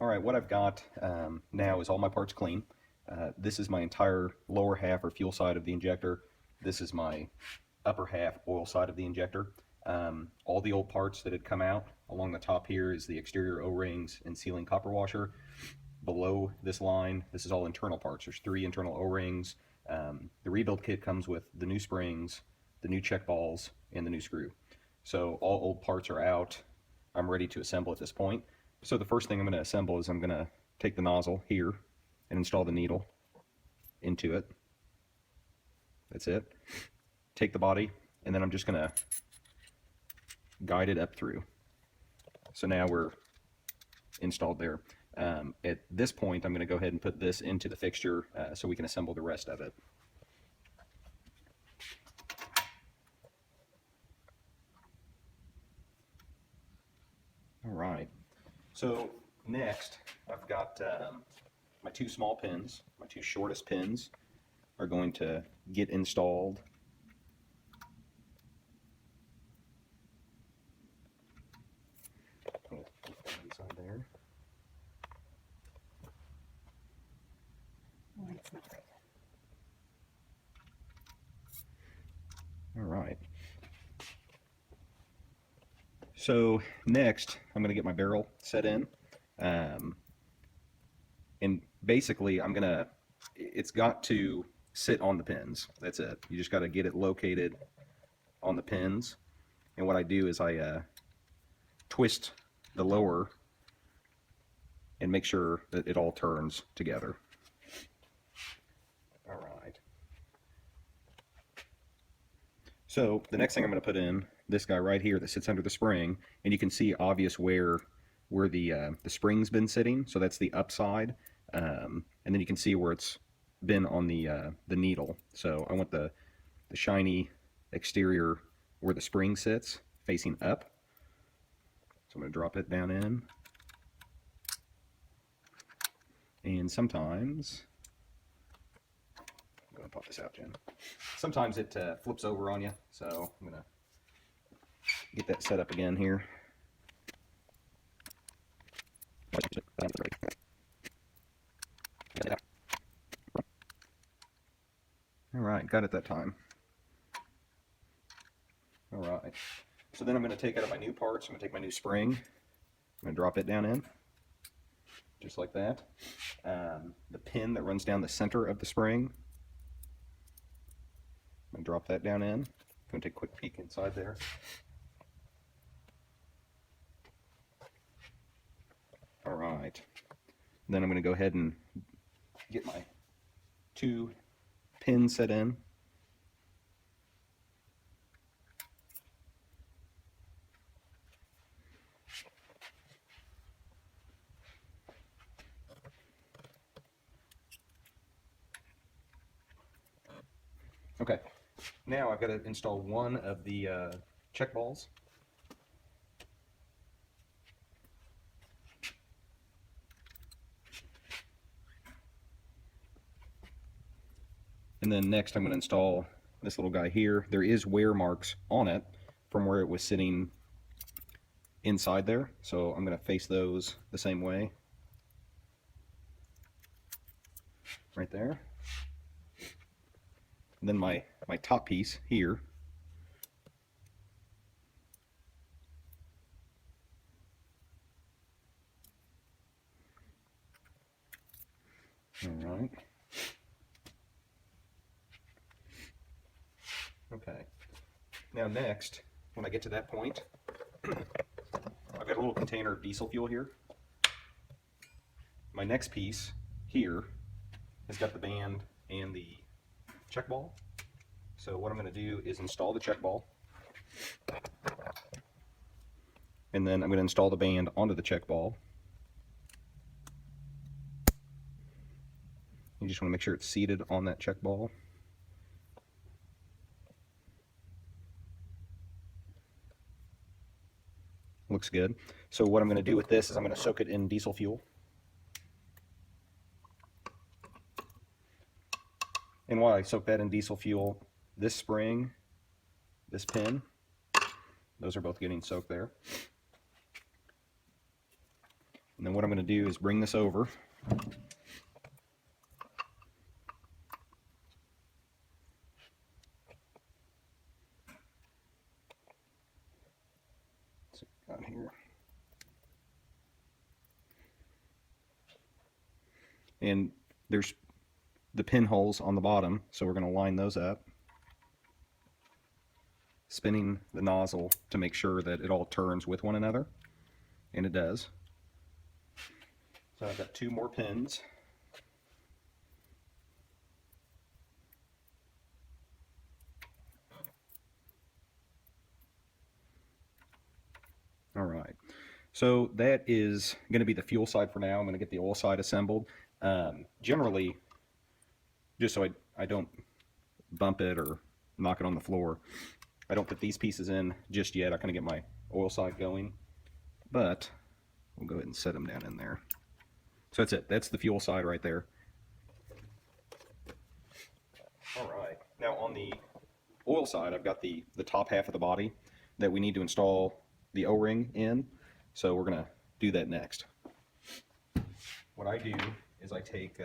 Alright, what I've got now is all my parts clean. This is my entire lower half or fuel side of the injector. This is my upper half oil side of the injector. All the old parts that had come out along the top here is the exterior O-rings and sealing copper washer. Below this line, this is all internal parts. There's 3 internal O-rings. The rebuild kit comes with the new springs, the new check balls, and the new screw. So all old parts are out. I'm ready to assemble at this point. So the first thing I'm going to assemble is I'm going to take the nozzle here and install the needle into it. That's it. Take the body, and then I'm just going to guide it up through. So now we're installed there. At this point, I'm going to go ahead and put this into the fixture so we can assemble the rest of it. All right. So next, I've got my 2 small pins. My 2 shortest pins are going to get installed inside there. All right. So next, I'm going to get my barrel set in, and basically it's got to sit on the pins. That's it. You just got to get it located on the pins. And what I do is I twist the lower and make sure that it all turns together. All right. So the next thing I'm going to put in this guy right here that sits under the spring, and you can see obvious where the spring's been sitting. So that's the upside, and then you can see where it's been on the needle. So I want the shiny exterior where the spring sits facing up. So I'm going to drop it down in, and sometimes I'm going to pop this out, Jen. Sometimes it flips over on you, so I'm going to get that set up again here. All right, got it that time. All right, so then I'm going to take out my new parts. I'm going to take my new spring. I'm going to drop it down in, just like that. The pin that runs down the center of the spring, I'm going to drop that down in. I'm going to take a quick peek inside there. All right, then I'm going to go ahead and get my 2 pins set in. Okay, now I've got to install one of the check balls. And then next I'm going to install this little guy here. There is wear marks on it from where it was sitting inside there, so I'm going to face those the same way. Right there. And then my top piece here. All right. Okay. Now next, when I get to that point, I've got a little container of diesel fuel here. My next piece here has got the band and the check ball. So what I'm going to do is install the check ball, and then I'm going to install the band onto the check ball. You just want to make sure it's seated on that check ball. Looks good. So what I'm going to do with this is I'm going to soak it in diesel fuel. And while I soak that in diesel fuel, this spring, this pin, those are both getting soaked there. And then what I'm going to do is bring this over. Out here. And there's the pinholes on the bottom, so we're going to line those up, spinning the nozzle to make sure that it all turns with one another, and it does. So I've got 2 more pins. All right, so that is going to be the fuel side for now. I'm going to get the oil side assembled. Generally, just so I don't bump it or knock it on the floor, I don't put these pieces in just yet. I kind of get my oil side going, but we'll go ahead and set them down in there. So that's it. That's the fuel side right there. All right, now on the oil side, I've got the top half of the body that we need to install the O-ring in, so we're going to do that next. What I do is I take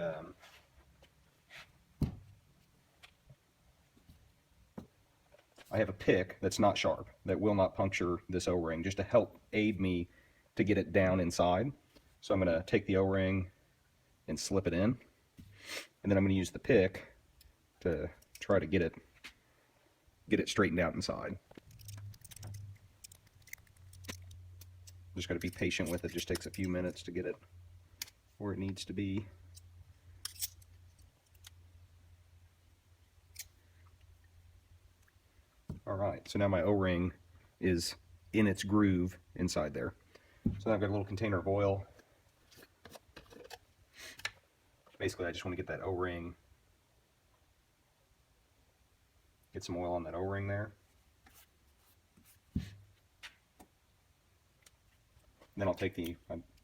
I have a pick that's not sharp, that will not puncture this O-ring, just to help aid me to get it down inside. So I'm going to take the O-ring and slip it in, and then I'm going to use the pick to try to get it straightened out inside. Just got to be patient with it. Just takes a few minutes to get it where it needs to be. All right, so now my O-ring is in its groove inside there. So now I've got a little container of oil. Basically, I just want to get that O-ring, get some oil on that O-ring there. Then I'll take the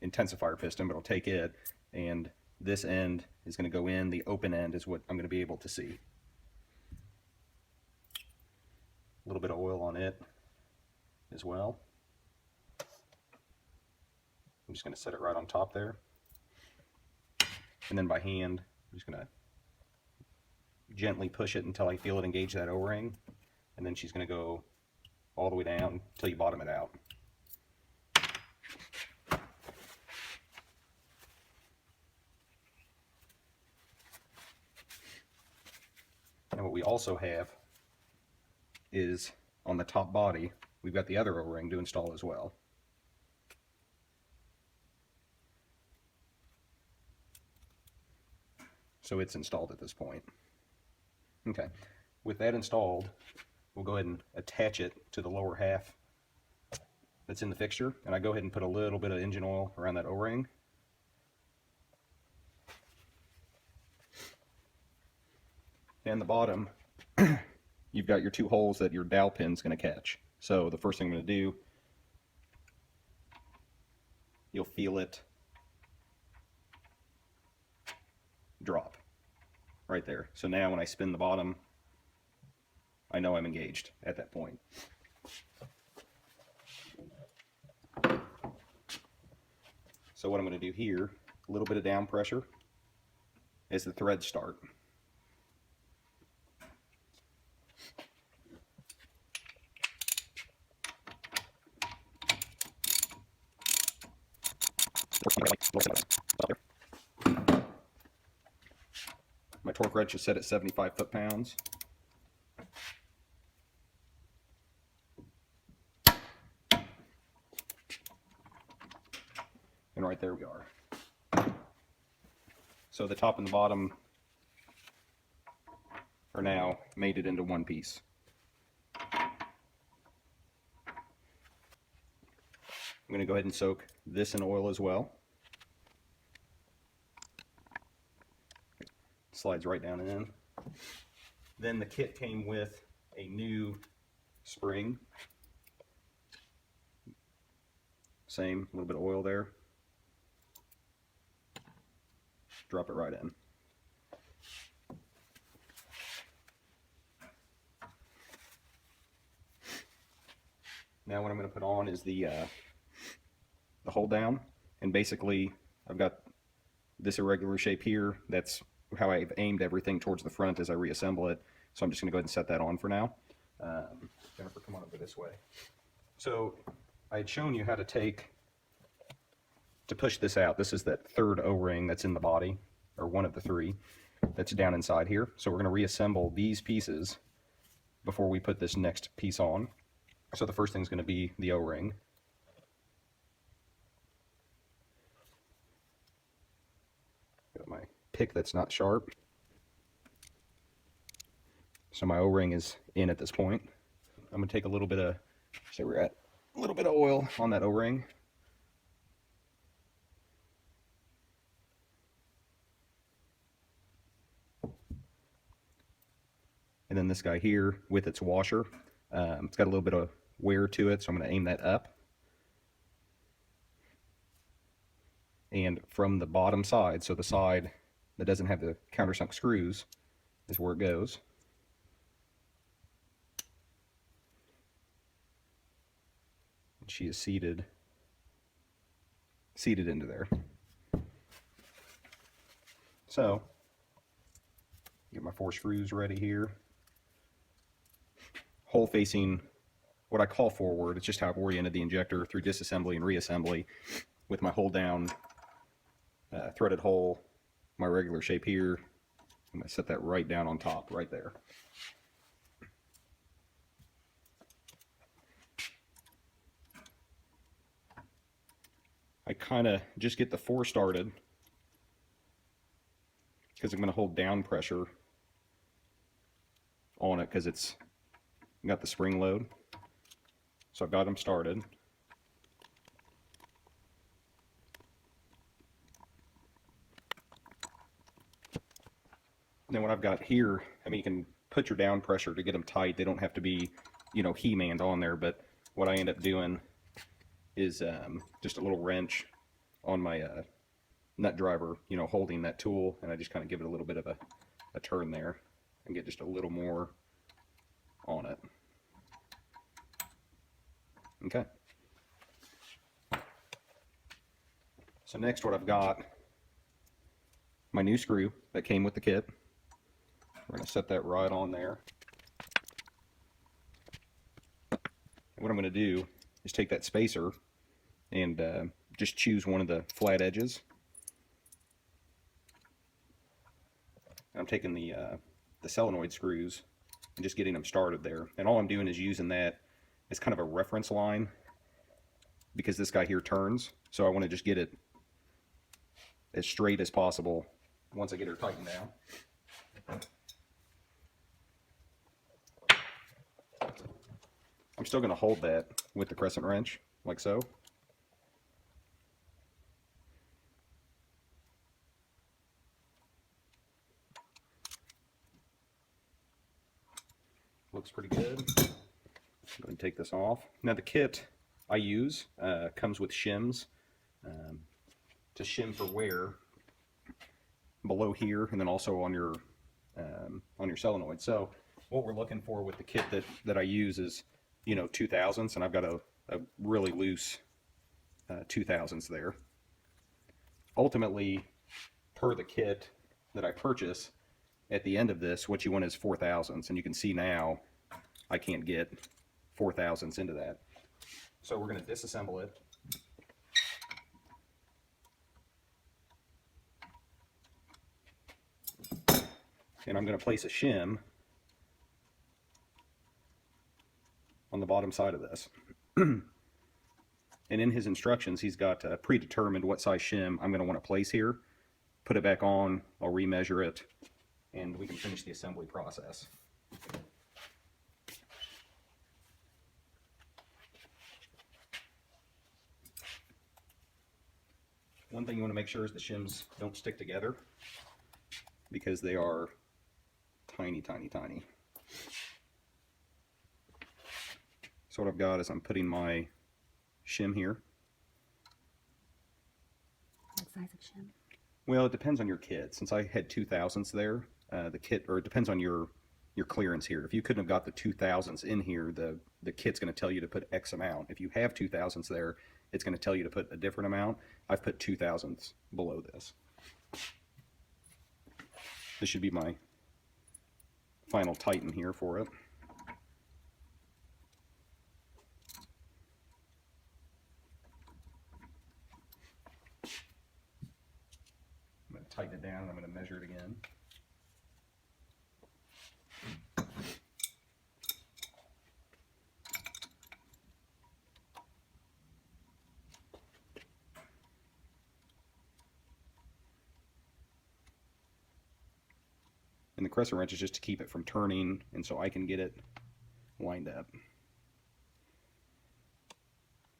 intensifier piston, but I'll take it, and this end is going to go in. The open end is what I'm going to be able to see. A little bit of oil on it as well. I'm just going to set it right on top there. And then by hand, I'm just going to gently push it until I feel it engage that O-ring. And then she's going to go all the way down until you bottom it out. And what we also have is on the top body, we've got the other O-ring to install as well. So it's installed at this point. Okay, with that installed, we'll go ahead and attach it to the lower half that's in the fixture, and I go ahead and put a little bit of engine oil around that O-ring. And the bottom, you've got your 2 holes that your dowel pin's going to catch. So the first thing I'm going to do, you'll feel it drop right there. So now when I spin the bottom, I know I'm engaged at that point. So what I'm going to do here, a little bit of down pressure as the threads start. My torque wrench is set at 75 foot-pounds. And right there we are. So the top and the bottom are now mated into one piece. I'm going to go ahead and soak this in oil as well. Slides right down in. Then the kit came with a new spring. Same, a little bit of oil there. Drop it right in. Now what I'm going to put on is the hold down, And basically I've got this irregular shape here. That's how I've aimed everything towards the front as I reassemble it. So I'm just going to go ahead and set that on for now. Jennifer, come on over this way. So I had shown you how to push this out. This is that third O-ring that's in the body, or one of the three that's down inside here. So we're going to reassemble these pieces before we put this next piece on. So the first thing is going to be the O-ring. Got my pick that's not sharp. So my O-ring is in at this point. I'm going to take a little bit of, say we're at a little bit of oil on that O-ring. And then this guy here with its washer, it's got a little bit of wear to it, so I'm going to aim that up. And from the bottom side, so the side that doesn't have the countersunk screws, is where it goes. And she is seated into there. So, get my 4 screws ready here. Hole facing what I call forward. It's just how I've oriented the injector through disassembly and reassembly with my hole down, threaded hole, my regular shape here. I'm going to set that right down on top, right there. I kind of just get the 4 started because I'm going to hold down pressure on it because it's got the spring load. So I've got them started. And then what I've got here, I mean, you can put your down pressure to get them tight. They don't have to be, you know, He-Man'd on there, but what I end up doing is just a little wrench on my nut driver, you know, holding that tool, and I just kind of give it a little bit of a turn there and get just a little more on it. Okay. So next what I've got, my new screw that came with the kit. We're going to set that right on there. And what I'm going to do is take that spacer and just choose one of the flat edges. I'm taking the solenoid screws and just getting them started there. And all I'm doing is using that as kind of a reference line because this guy here turns. So I want to just get it as straight as possible once I get her tightened down. I'm still going to hold that with the crescent wrench, like so. Looks pretty good. Go ahead and take this off. Now the kit I use comes with shims to shim for wear below here, and then also on your solenoid. So what we're looking for with the kit that I use is, you know, 2000s, and I've got a really loose 2000s there. Ultimately, per the kit that I purchase, at the end of this, what you want is 4000s, and you can see now I can't get 4000s into that. So we're going to disassemble it. And I'm going to place a shim on the bottom side of this. And in his instructions, he's got predetermined what size shim I'm going to want to place here. Put it back on, I'll remeasure it, and we can finish the assembly process. One thing you want to make sure is the shims don't stick together because they are tiny, tiny, tiny. So what I've got is I'm putting my shim here. What size of shim? Well, it depends on your kit. Since I had 2000s there, the kit, or it depends on your clearance here. If you couldn't have got the 2000s in here, the kit's going to tell you to put X amount. If you have 2000s there, it's going to tell you to put a different amount. I've put 2/1000ths below this. This should be my final tighten here for it. I'm going to tighten it down and I'm going to measure it again. And the crescent wrench is just to keep it from turning and so I can get it lined up.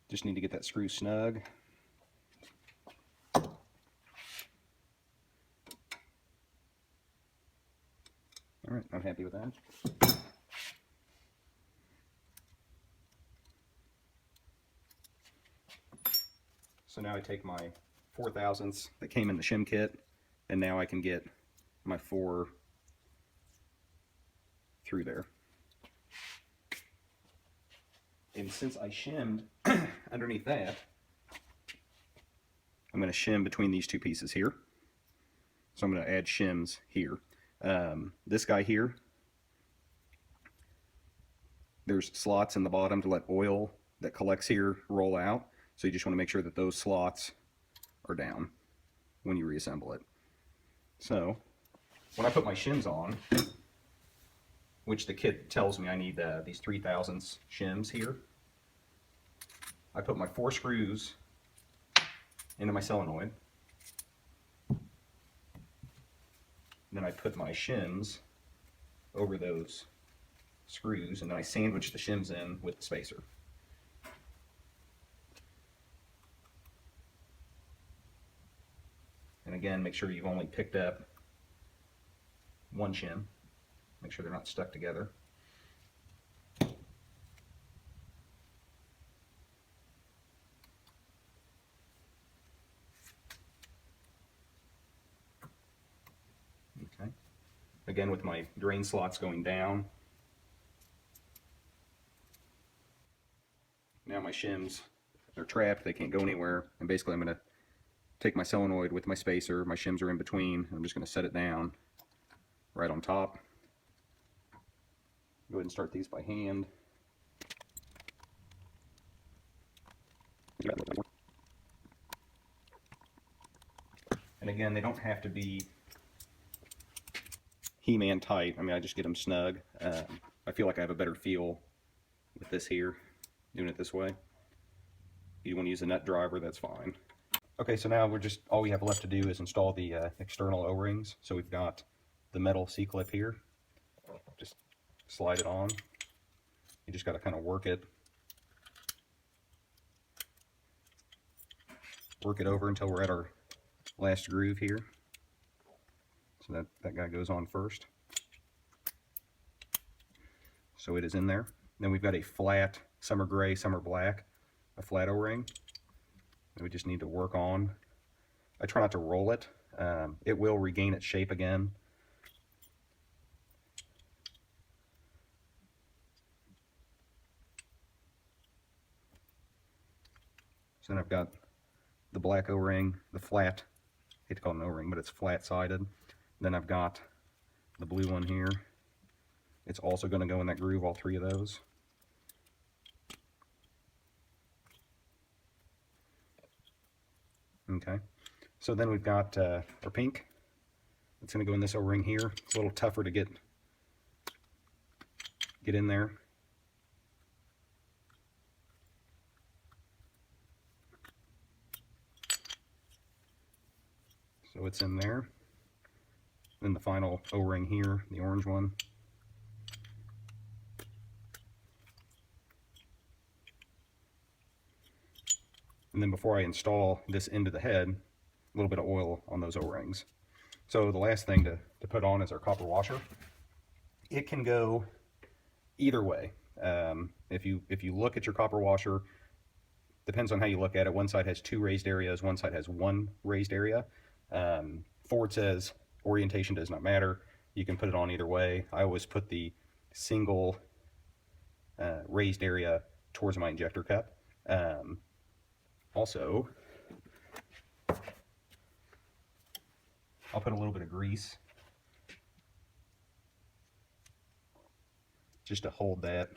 Just need to get that screw snug. All right, I'm happy with that. So now I take my 4/1000ths that came in the shim kit, and now I can get my 4 through there. And since I shimmed underneath that, I'm going to shim between these two pieces here. So I'm going to add shims here. This guy here, there's slots in the bottom to let oil that collects here roll out. So you just want to make sure that those slots are down when you reassemble it. So when I put my shims on, which the kit tells me I need these 3/1000ths shims here, I put my 4 screws into my solenoid. Then I put my shims over those screws, and then I sandwich the shims in with the spacer. And again, make sure you've only picked up one shim. Make sure they're not stuck together. Okay. Again, with my drain slots going down. Now my shims are trapped, they can't go anywhere, and basically I'm going to take my solenoid with my spacer, my shims are in between, and I'm just going to set it down right on top. Go ahead and start these by hand. And again, they don't have to be He-Man tight. I mean, I just get them snug. I feel like I have a better feel with this here, doing it this way. If you want to use a nut driver, that's fine. Okay, so now all we have left to do is install the external O-rings. So we've got the metal C-clip here. Just slide it on. You just got to kind of work it over until we're at our last groove here. So that guy goes on first. So it is in there. Then we've got a flat, some are gray, some are black, a flat O-ring that we just need to work on. I try not to roll it. It will regain its shape again. So then I've got the black O-ring, the flat, I hate to call it an O-ring, but it's flat-sided. Then I've got the blue one here. It's also going to go in that groove, all 3 of those. Okay, so then we've got our pink. It's going to go in this O-ring here. It's a little tougher to get in there. So it's in there. Then the final O-ring here, the orange one. And then before I install this into the head, a little bit of oil on those O-rings. So the last thing to put on is our copper washer. It can go either way. If you look at your copper washer, depends on how you look at it. One side has 2 raised areas, one side has 1 raised area. Ford says orientation does not matter. You can put it on either way. I always put the single raised area towards my injector cup. Also, I'll put a little bit of grease just to hold that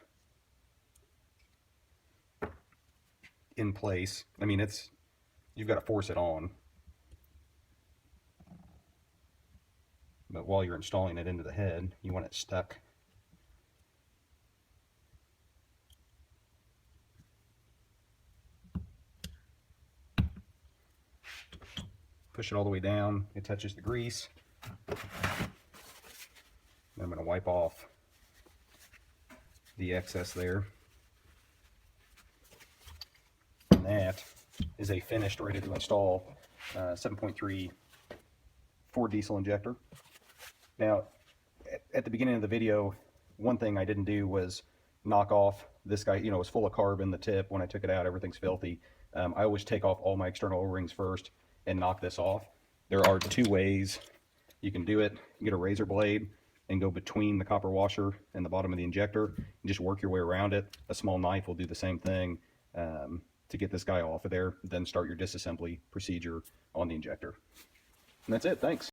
in place. I mean, you've got to force it on. But while you're installing it into the head, you want it stuck. Push it all the way down. It touches the grease. I'm going to wipe off the excess there. And that is a finished, ready to install 7.3 Ford diesel injector. Now, at the beginning of the video, one thing I didn't do was knock off this guy. You know, it was full of carbon, the tip. When I took it out, everything's filthy. I always take off all my external O-rings first and knock this off. There are two ways you can do it. You get a razor blade and go between the copper washer and the bottom of the injector and just work your way around it. A small knife will do the same thing to get this guy off of there. Then start your disassembly procedure on the injector. And that's it. Thanks.